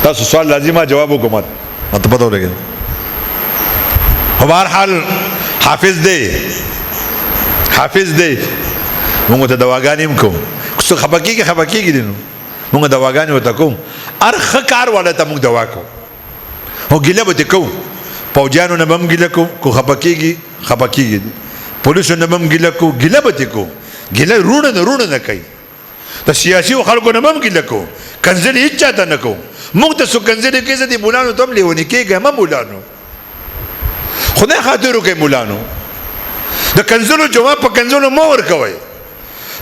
تاسو سوال لازمه جواب وکوم ته پته ولګي په هر حال حافظ دی موږ ته دواګانې هم کوم څه خپکیږي دي نو موږ دواګانې ورته کوم ارخه کار والا ته موږ دوا کوو او ګیله به دې کوو پوجانو نه به هم ګیله کوو کو خپکیږي پولیسو نه به هم ګیله کوو ګیله به دې کوو ګیله روڼه نه کوي د سیاسي خلکو نه به هم ګیله کوو کنځلې هېڅ چاته نه کوو موږ ته څوک کنځلې کوي زه دې مولانو ته هم لیوني کېږم مولانو خدای خاطر وکړئ مولانو د کنځلو جواب په کنځلو مه ورکوئ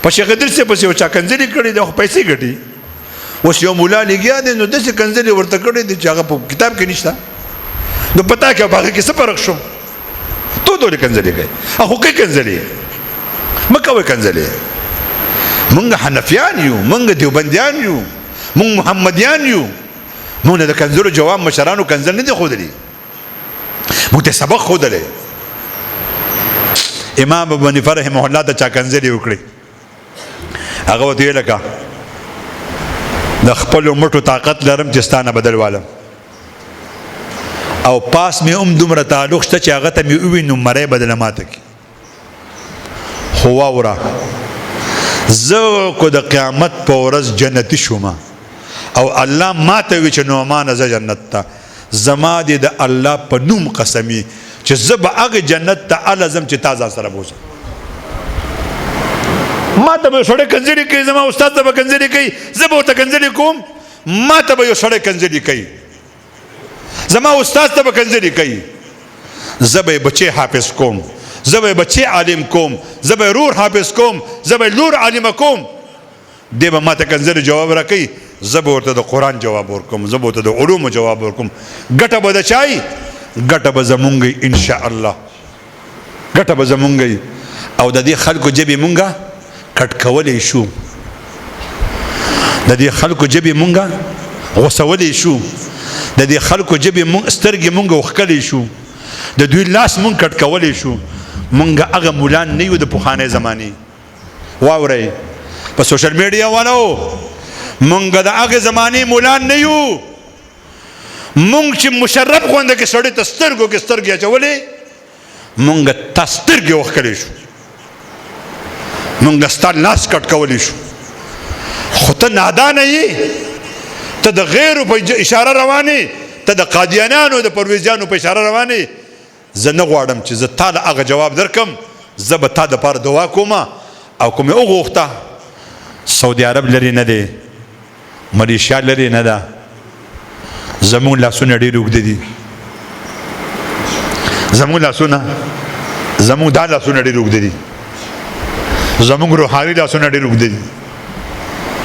په شیخ ادریس صاحب پسې یو چا کنځلې کړې ده خو پیسې ګټي اوس یو مولا لګیا دی نو داسې کنځلې ورته کړې دي چې هغه په کتاب کې نشته نو پتا کې په هغه کې څه فرق شو تو ډولې کنځلې کوي خو کوي کنځلې مه کوئ کنځلې موږ حنفیان یو موږ دیوبندیان یو موږ محمدیان یو موږ د کنځلو جواب مشرانو کنځل نه دي ښودلي موږ ته سبق ښودلی امام ابو حنیفه رحمه الله ته چا کنځلې وکړې هغه ورته ویې لکه د خپلو مټو طاقت لرم چې ستا نه بدل والم او پاس مې هم دومره تعلق شته چې هغه ته مې ووینو مرۍ بدله ماته کړي خو واوره زه کو د قیامت په ورځ جنتي شوم او الله ماته وی چې نعمانه زه جنت ته زما دې د الله په نوم قسمي چې زه به هغه جنت ته هله ځم چې تا ځان سره بوځم ما ته به یو سړی کنځلې کوي زما استاد ته به کنځلې کوي زه به ورته کنځلې کوم ما ته به یو سړی کنځلې کوي زما استاد ته به کنځلې کوي زه به یې بچی حافظ کوم زه به یې بچی عالم کوم زه به یې رور حافظ کوم زه به یې لور عالمه کوم دی به ما ته کنځلې جواب راکوي زه به ورته د قرآن جواب ورکوم زه به ورته د علومو جواب ورکوم ګټه به د چای ګټه به زمونږ انشاءالله ګټه به زمونږ او د دې خلکو جبې مونږه کټ کولی شو د دې خلکو جبې مونږه غوسولی شو د دې خلکو جبې سترګې مونږه وښکلی شو د دوی لاس مونږ کټ کولی شو مونږ هغه مولان نه یو د پخوانۍ زمانې واورئ په سوشل میډیا والو مونږ د هغې زمانې مولان نه یو مونږ چې مشرف غونده کې سړی ته سترګو کې سترګې اچولې مونږ تا سترګې وښکلی شو مونږ ستا لاس کټ کولی شو خو ته نادانه یې ته د غیرو په اشاره روانې ته د قادیانانو د پرویزیانو په اشاره روانې زه نه غواړم چې زه تا له هغه جواب درکم زه به تا دپاره دعا کوم او که مې وغوښته سعودي عرب لرې نه دی ملیشیا لرې نه ده زمونږ لاسونه ډېر اوږده دي زمونږ دا لاسونه ډېر اوږده دي زمونږ روحاني لاسونه ډېر اوږده دي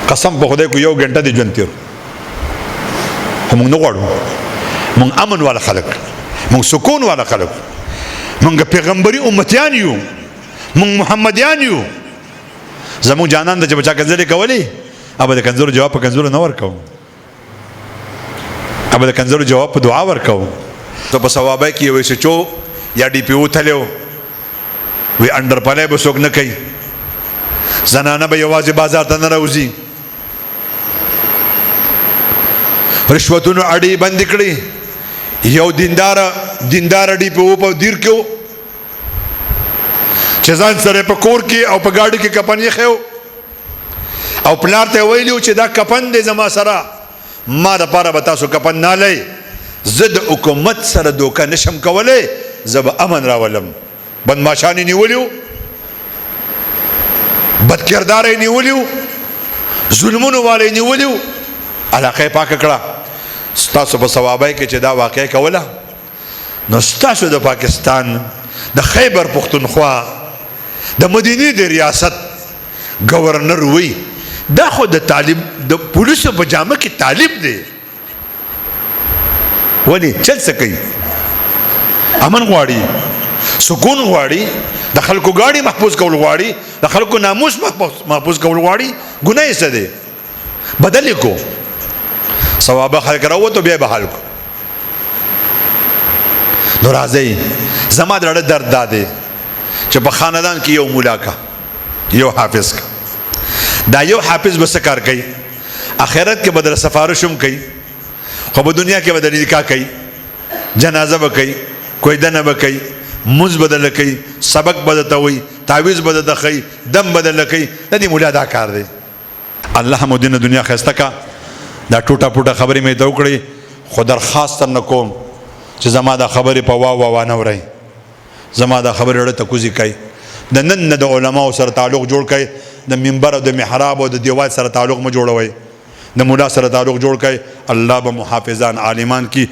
قسم په خدای کو یو ګنټه دی ژوند تېر خو موږ نه غواړو موږ امن والا خلک موږ سکون والا خلک موږ پیغمبري امتیان یو موږ محمدیان یو زمونږ جانان د چې بچا کنځلې کولې ابه د کنځلو جواب په کنځلو نه ورکوو ابه د کنځلو جواب په دعا ورکوو ته په ثوابه کې یو SHO یا DPO تللی وی انډر پلی به څوک نه کوي زنانه به یوازې بازار ته نه راوځي رشوتونو اډې بندې کړي یو دینداره DPO په دیر کې و چې ځان سره په کور کې او په ګاډي کې کفن یې خیو او پلار ته ویلو چې دا کفن دی زما سره ما دپاره به تاسو کفن نه لئ زه د حکومت سره دوکه نشم کولی زه به امن راولم بدماشان یې نیولي وو بدکرداره یې نیولي وو ظلمونو والا یې نیولي وو علاقه یې پاکه کړه ستاسو په ثوابۍ کې چې دا واقع کوله نو ستاسو د پاکستان د خیبر پختونخوا د مدینې د ریاست گورنر وی دا خو د تعلیم د پولیسو په جامه کې طالب دی ولی چل څه کوي امن غواړي سکون غواړي د خلکو ګاډي محفوظ کول غواړي د خلکو ناموس محفوظ کول غواړي ګناه یې څه دی بدل یې کو ثوابه خلک راووتو بیا به حل کو نو راځئ زما د زړه درد دا دی چې په خاندان کې یو مولا کا یو حافظ کا دا یو حافظ به څه کار کوي آخرت کې به در سفارش هم کوي خو په دنیا کې به د نکاح کوي، جنازه به کوي، کویدنه به کوي، مونځ به درله کوي، سبق به درته وایي، تعویض به درته ښیي، دم به درله کوي. د دې مولا دا کار دی. الله مو دینه دنیا ښایسته کا. دا ټوټه پوټه خبرې مې ته وکړې، خو درخواست تر نه کوم چې زما دا خبرې په وا وانه ورئ، زما دا خبرې اړه ته کوزي کوي. د نن نه د علماو سره تعلق جوړ کړئ، د منبر او د محراب او د دیوال سره تعلق مه جوړوئ، د مولا سره تعلق جوړ کړئ. الله به محافظان عالمان کی.